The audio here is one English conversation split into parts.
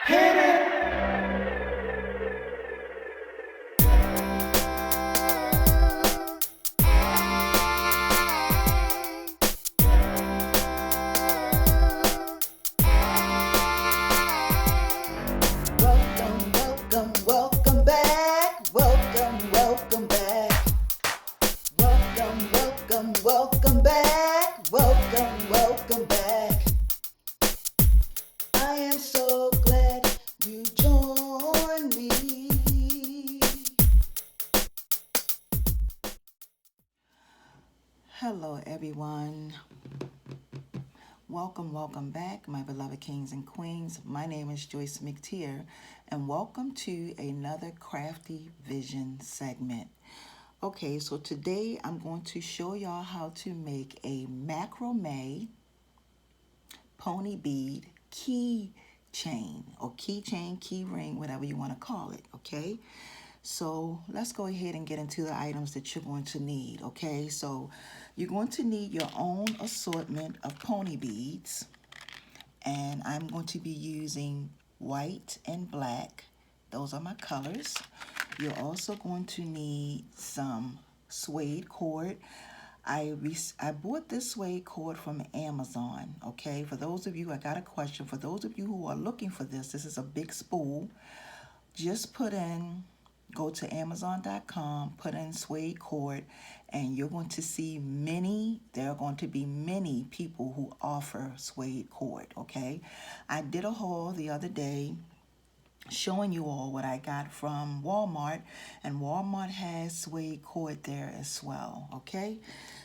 Hit it. Welcome, welcome, welcome back. Welcome, welcome back. Welcome, welcome, welcome back. Welcome, welcome back. I am so glad you joined me. Hello, everyone. Welcome back, my beloved kings and queens. My name is Joyce McTeer, and welcome to another Crafty Vision segment. Okay, so today I'm going to show y'all how to make a macrame pony bead key chain or keychain, key ring, whatever you want to call it, okay? So let's go ahead and get into the items that you're going to need, okay? So you're going to need your own assortment of pony beads, and I'm going to be using white and black. Those are my colors. You're also going to need some suede cord. I bought this suede cord from Amazon, okay? For those of you, I got a question. For those of you who are looking for this is a big spool. Just go to Amazon.com, put in suede cord, and you're going to see there are going to be many people who offer suede cord, okay? I did a haul the other day showing you all what I got from Walmart, and Walmart has suede cord there as well, okay?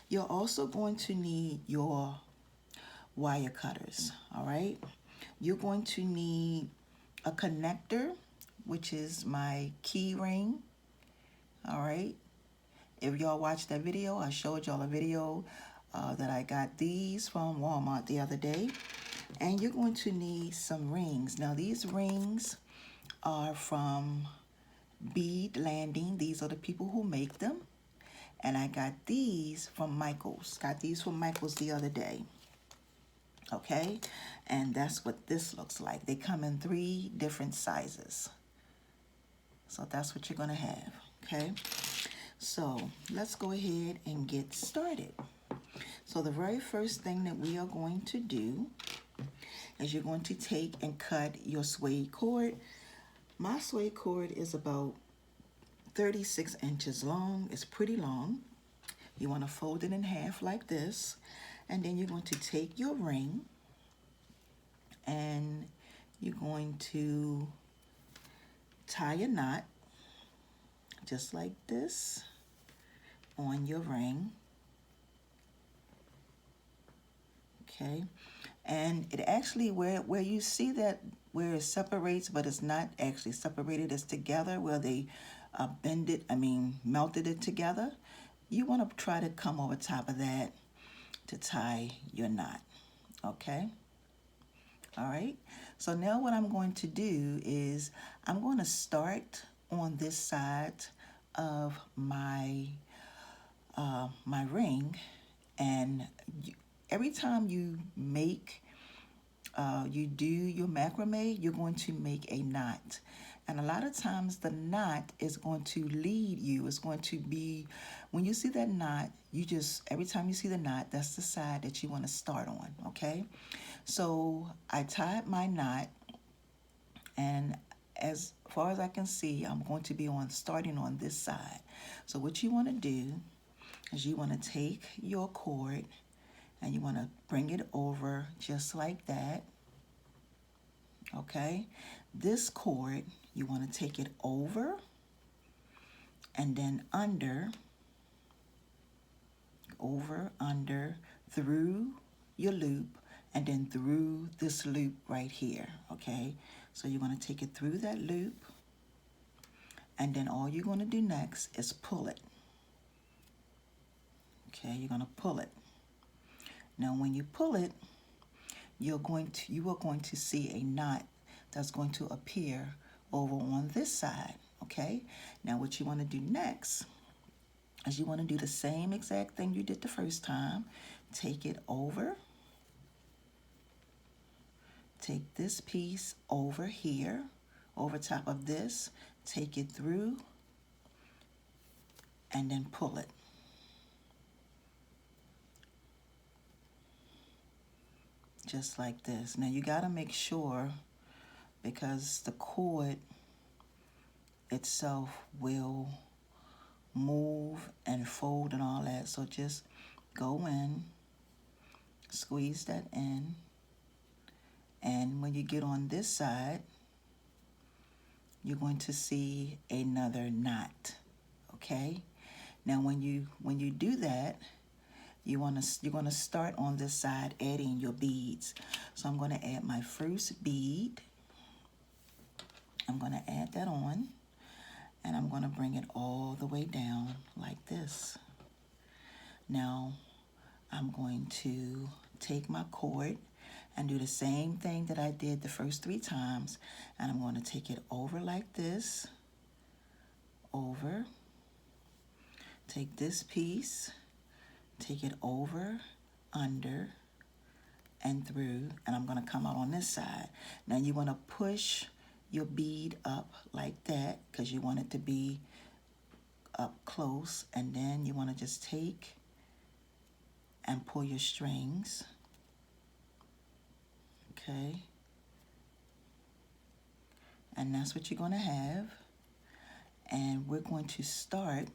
You're also going to need your wire cutters, all right? You're going to need a connector, which is my key ring, all right? If y'all watched that video, I showed y'all a video that I got these from Walmart the other day. And you're going to need some rings. Now these rings are from Bead Landing. These are the people who make them. And I got these from Michael's. Got these from Michael's the other day. Okay? And that's what this looks like. They come in 3 different sizes. So that's what you're going to have. Okay? So let's go ahead and get started. So the very first thing that we are going to do is you're going to take and cut your suede cord. My suede cord is about 36 inches long. It's pretty long. You want to fold it in half like this, and then you're going to take your ring and you're going to tie a knot just like this on your ring. Okay, and it actually, where you see that where it separates, but it's not actually separated, it's together, where they melted it together, you want to try to come over top of that to tie your knot. Okay, all right. So now what I'm going to do is I'm going to start on this side of my my ring, and every time you do your macrame, you're going to make a knot. And a lot of times the knot is going to lead you. It's going to be, when you see that knot, every time you see the knot, that's the side that you want to start on, okay? So I tied my knot, and as far as I can see, I'm going to be starting on this side. So what you want to do is you want to take your cord and you want to bring it over just like that, okay? This cord, you want to take it over and then under, through your loop, and then through this loop right here, okay? So you want to take it through that loop, and then all you're going to do next is pull it. Okay, you're going to pull it. Now when you pull it, you are going to see a knot that's going to appear over on this side, okay? Now what you want to do next is you want to do the same exact thing you did the first time. Take it over, take this piece over here, over top of this, take it through, and then pull it. Just like this. Now you gotta make sure, because the cord itself will move and fold and all that, so just go in, squeeze that in, and when you get on this side, you're going to see another knot. Okay, now when you do that, you're gonna start on this side adding your beads. So I'm gonna add my first bead. I'm gonna add that on, and I'm gonna bring it all the way down like this. Now I'm going to take my cord and do the same thing that I did the first 3 times, and I'm going to take it over like this, over, take this piece, take it over, under, and through, and I'm going to come out on this side. Now you want to push your bead up like that because you want it to be up close, and then you want to just take and pull your strings. Okay, and that's what you're going to have. And we're going to start,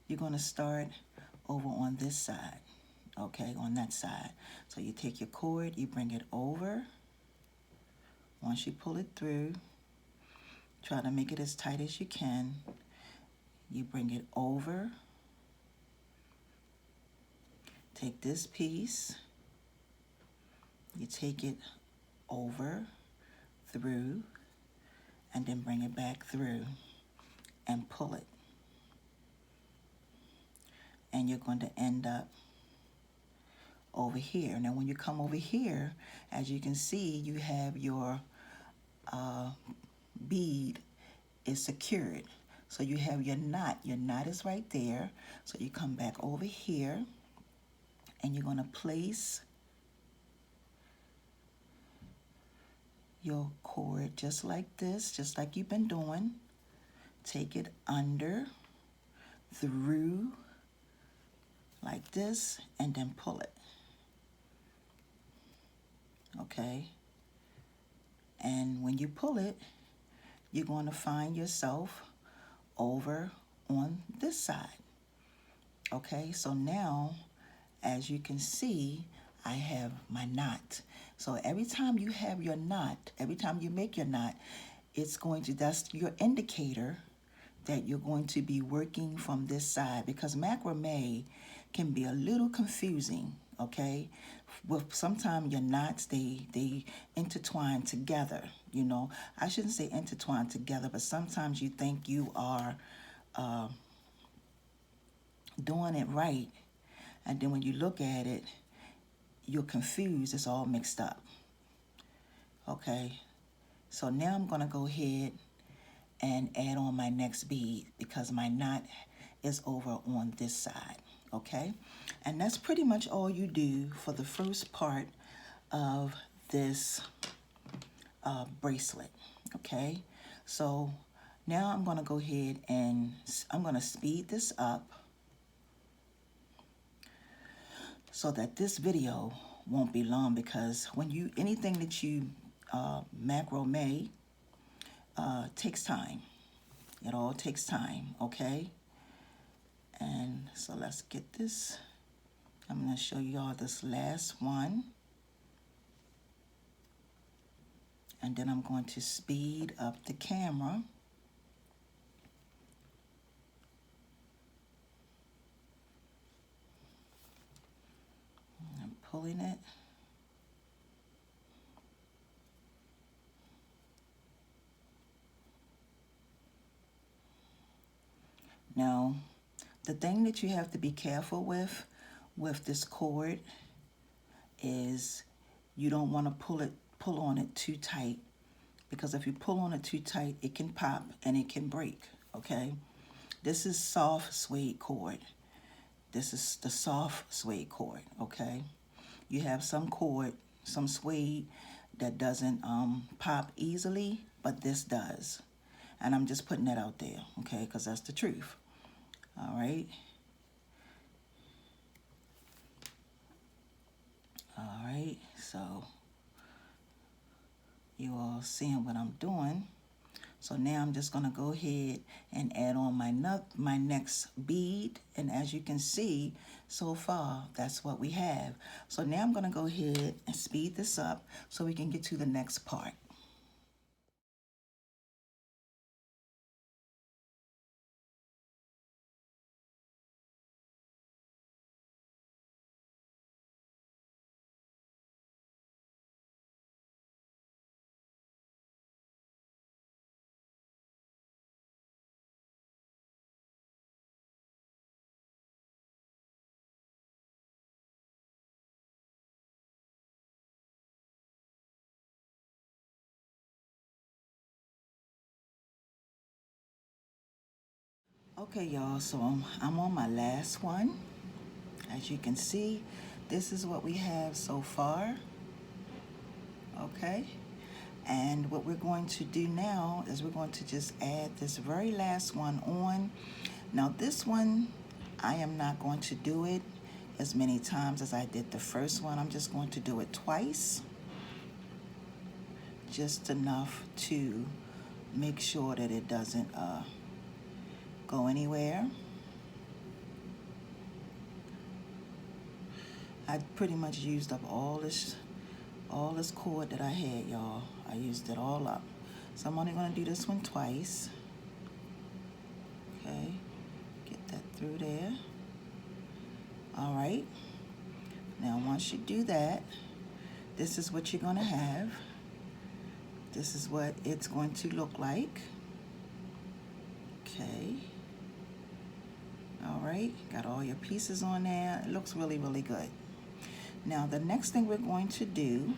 you're going to start over on this side, okay, on that side. So you take your cord, you bring it over. Once you pull it through, try to make it as tight as you can. You bring it over, take this piece, you take it over, through, and then bring it back through and pull it. And you're going to end up over here. Now when you come over here, as you can see, you have your bead is secured. So you have your knot. Your knot is right there. So you come back over here, and you're going to place your cord just like this, just like you've been doing. Take it under, through, like this, and then pull it. Okay? And when you pull it, you're going to find yourself over on this side. Okay? So now, as you can see, I have my knot. So every time you have your knot, every time you make your knot, it's going to, that's your indicator that you're going to be working from this side, because macrame can be a little confusing, okay? With sometimes your knots, they intertwine together, you know. I shouldn't say intertwine together, but sometimes you think you are doing it right, and then when you look at it, you're confused. It's all mixed up. Okay, so now I'm going to go ahead and add on my next bead because my knot is over on this side. Okay, and that's pretty much all you do for the first part of this bracelet. Okay, so now I'm going to go ahead and I'm going to speed this up so that this video won't be long, because when you, anything that you macrame takes time. It all takes time, okay? And so let's get this. I'm going to show you all this last one. And then I'm going to speed up the camera. I'm pulling it. Now, the thing that you have to be careful with this cord is you don't want to pull on it too tight, because if you pull on it too tight, it can pop and it can break, okay? This is soft suede cord. This is the soft suede cord, okay? You have some cord, some suede that doesn't pop easily, but this does. And I'm just putting that out there, okay, because that's the truth. All right. All right, so you all seeing what I'm doing. So now I'm just gonna go ahead and add on my next bead. And as you can see, so far, that's what we have. So now I'm gonna go ahead and speed this up so we can get to the next part. Okay, y'all, so I'm on my last one. As you can see, this is what we have so far, okay? And what we're going to do now is we're going to just add this very last one on. Now this one, I am not going to do it as many times as I did the first one. I'm just going to do it twice, just enough to make sure that it doesn't go anywhere. I pretty much used up all this cord that I had, y'all. I used it all up. So I'm only gonna do this one twice. Okay, get that through there. All right, now once you do that, this is what you're gonna have. This is what it's going to look like. Okay. All right, got all your pieces on there. It looks really, really good. Now the next thing we're going to do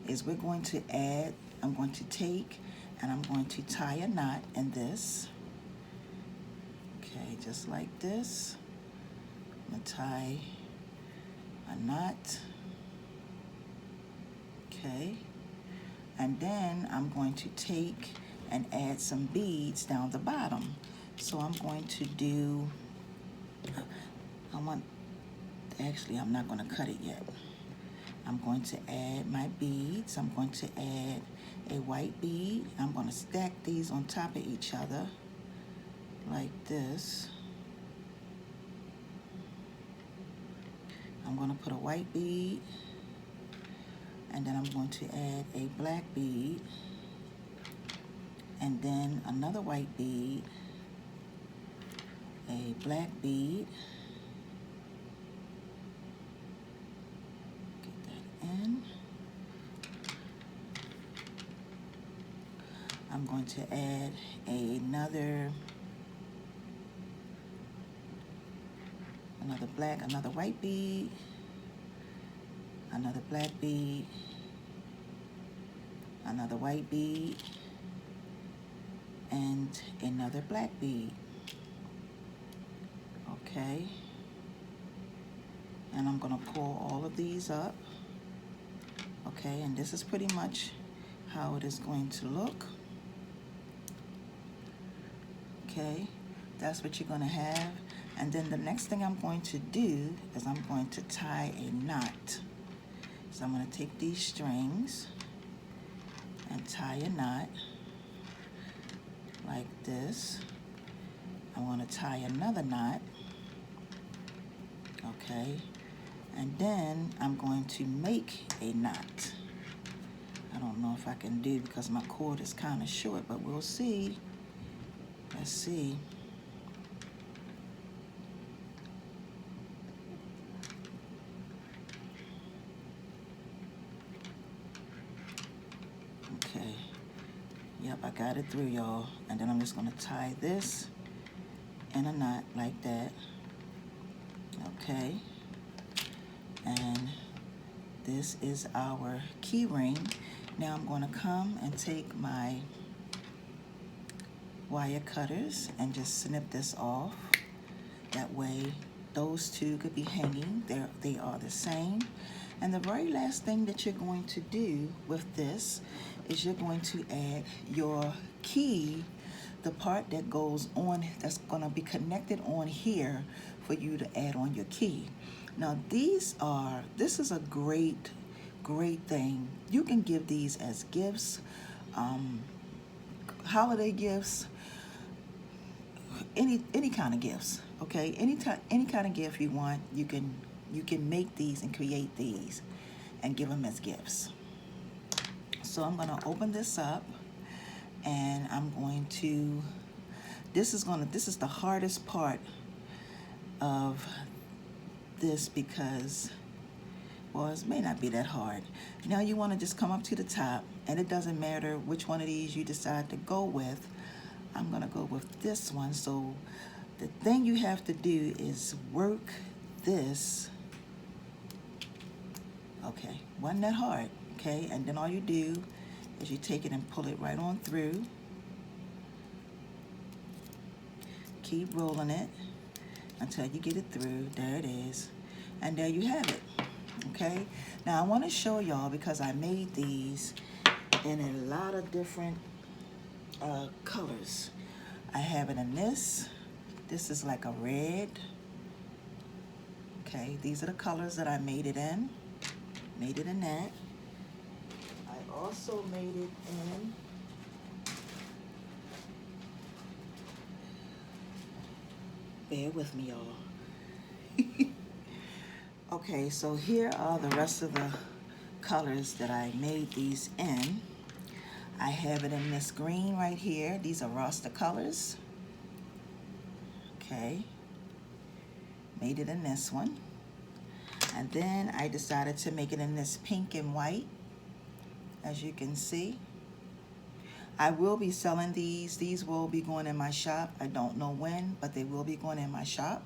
is we're going to add, I'm going to take and I'm going to tie a knot in this. Okay, just like this. I'm gonna tie a knot. Okay, and then I'm going to take and add some beads down the bottom. So I'm going to do, actually I'm not going to cut it yet. I'm going to add my beads. I'm going to add a white bead. I'm going to stack these on top of each other like this. I'm going to put a white bead, and then I'm going to add a black bead, and then another white bead, a black bead, get that in. I'm going to add another black, another white bead, another black bead, another white bead, and another black bead. Okay, and I'm gonna pull all of these up. Okay, and this is pretty much how it is going to look. Okay, that's what you're gonna have. And then the next thing I'm going to do is I'm going to tie a knot. So I'm gonna take these strings and tie a knot like this. I'm gonna tie another knot, okay? And then I'm going to make a knot. I don't know if I can do because my cord is kind of short, but we'll see. Let's see. Okay. Yep, I got it through, y'all. And then I'm just gonna tie this in a knot like that. Okay. And this is our key ring. Now I'm gonna come and take my wire cutters and just snip this off. That way those two could be hanging. They are the same. And the very last thing that you're going to do with this is you're going to add your key, the part that goes on, that's going to be connected on here for you to add on your key. Now this is a great thing. You can give these as gifts, holiday gifts, any kind of gifts. Okay, any kind of gift you want, you can make these and create these and give them as gifts. So I'm going to open this up, and I'm going to, this is the hardest part of this because, well, it may not be that hard. Now you want to just come up to the top, and it doesn't matter which one of these you decide to go with. I'm going to go with this one. So the thing you have to do is work this. Okay, wasn't that hard, okay? And then all you do is you take it and pull it right on through. Keep rolling it until you get it through. There it is. And there you have it, okay? Now I want to show y'all, because I made these in a lot of different colors. I have it in this. This is like a red. Okay, these are the colors that I made it in. Made it in that. I also made it in bear with me, y'all. Okay, so here are the rest of the colors that I made these in. I have it in this green right here. These are roster colors. Okay, made it in this one. And then I decided to make it in this pink and white, as you can see. I will be selling these. These will be going in my shop. I don't know when, but they will be going in my shop.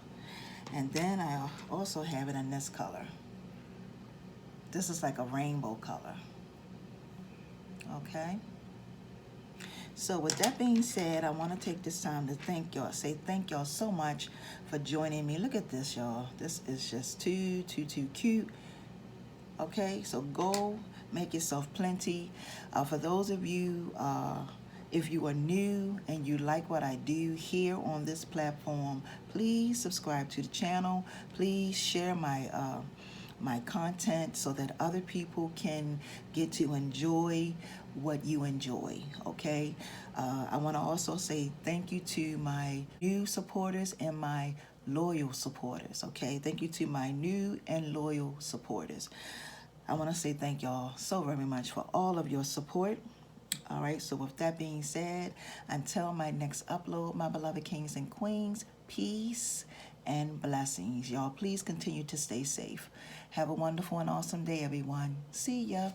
And then I also have it in this color. This is like a rainbow color. Okay. So with that being said, I want to take this time to thank y'all. Say thank y'all so much for joining me. Look at this, y'all. This is just too cute. Okay, so go make yourself plenty. For those of you, if you are new and you like what I do here on this platform, please subscribe to the channel. Please share my content so that other people can get to enjoy what you enjoy, okay? I want to also say thank you to my new supporters and my loyal supporters, okay? Thank you to my new and loyal supporters. I want to say thank y'all so very much for all of your support. All right, so with that being said, until my next upload, my beloved kings and queens, peace and blessings. Y'all, please continue to stay safe. Have a wonderful and awesome day, everyone. See ya.